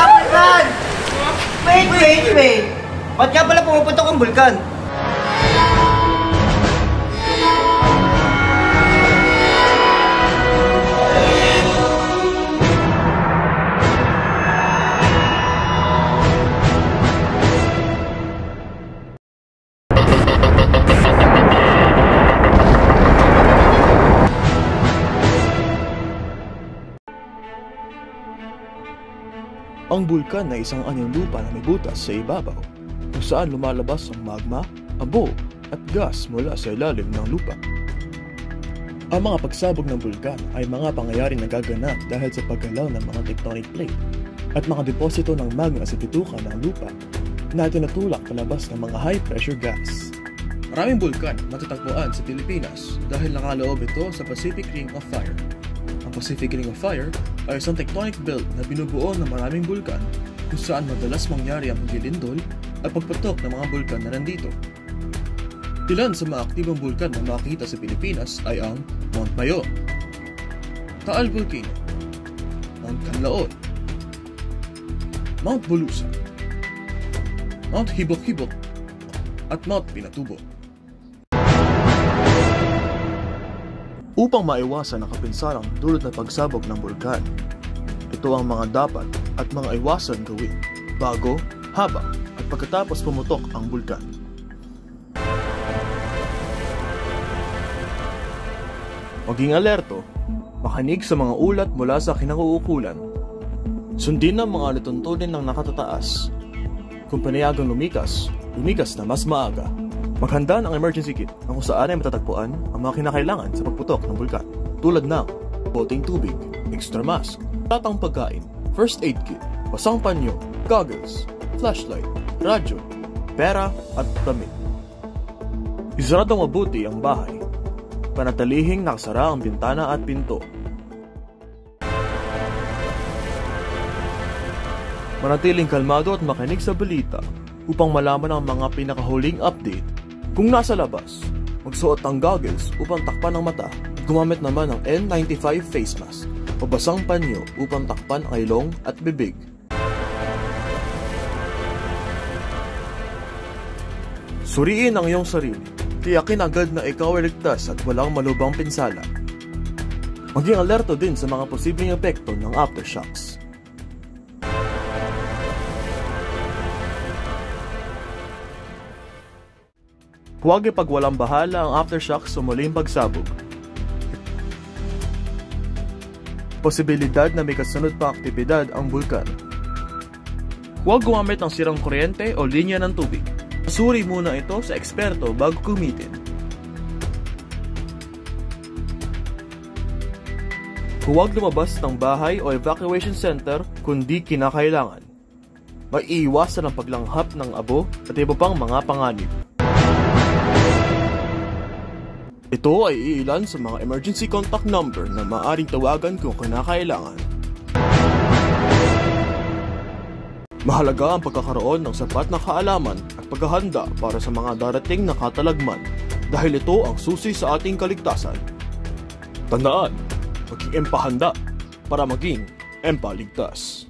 Bulkan! Wait! Ba't nga pala pumuputok ang bulkan? Ang bulkan ay isang anyong lupa na may butas sa ibabaw, kung saan lumalabas ang magma, abo, at gas mula sa ilalim ng lupa. Ang mga pagsabog ng bulkan ay mga pangyayari na gaganap dahil sa paggalaw ng mga tectonic plate at mga deposito ng magma sa bituka ng lupa na tinutulak palabas ng mga high-pressure gas. Maraming bulkan matatagpuan sa Pilipinas dahil nakaloob ito sa Pacific Ring of Fire. Ang Pacific Ring of Fire ay isang tectonic belt na binubuo ng maraming bulkan kung saan madalas mangyari ang paglilindol at pagputok ng mga bulkan na nandito. Ilan sa mga aktibong bulkan na makikita sa Pilipinas ay ang Mount Mayon, Taal Volcano, Mount Canlaon, Mount Bulusan, Mount Hibok-Hibok, at Mount Pinatubo. Upang maiwasan ang kapinsarang dulot na pagsabog ng bulkan, ito ang mga dapat at mga iwasan gawin bago, habang at pagkatapos pumutok ang bulkan. Maging alerto, makinig sa mga ulat mula sa kinauukulan. Sundin ang mga alituntunin ng nakatataas. Kung panayagang lumikas na mas maaga. Maghanda ng emergency kit na kung saan ay matatagpuan ang mga kinakailangan sa pagputok ng bulkan, tulad ng boteng tubig, extra mask, tatang pagkain, first aid kit, basang panyo, goggles, flashlight, radyo, pera at damit. Isaradong mabuti ang bahay. Panatilihing nakasara ang bintana at pinto. Manatiling kalmado at makinig sa balita upang malaman ang mga pinakahuling update. Kung nasa labas, magsuot ng goggles upang takpan ang mata at gumamit naman ng N95 face mask o basang panyo upang takpan ang ilong at bibig. Suriin ang iyong sarili, tiyakin agad na ikaw ay ligtas at walang malubhang pinsala. Maging alerto din sa mga posibleng epekto ng aftershocks. Huwag ipagwalang bahala ang aftershocks o muling pagsabog. Posibilidad na may kasunod pa aktibidad ang bulkan. Huwag gumamit ng sirang kuryente o linya ng tubig. Suri muna ito sa eksperto bago gamitin. Huwag lumabas ng bahay o evacuation center kundi kinakailangan. Maiiwasan ang paglanghap ng abo at iba pang mga panganib. Ito ay iilan sa mga emergency contact number na maaaring tawagan kung kinakailangan. Mahalaga ang pagkakaroon ng sapat na kaalaman at paghahanda para sa mga darating na katalagman dahil ito ang susi sa ating kaligtasan. Tandaan, maging empahanda para maging empaligtas.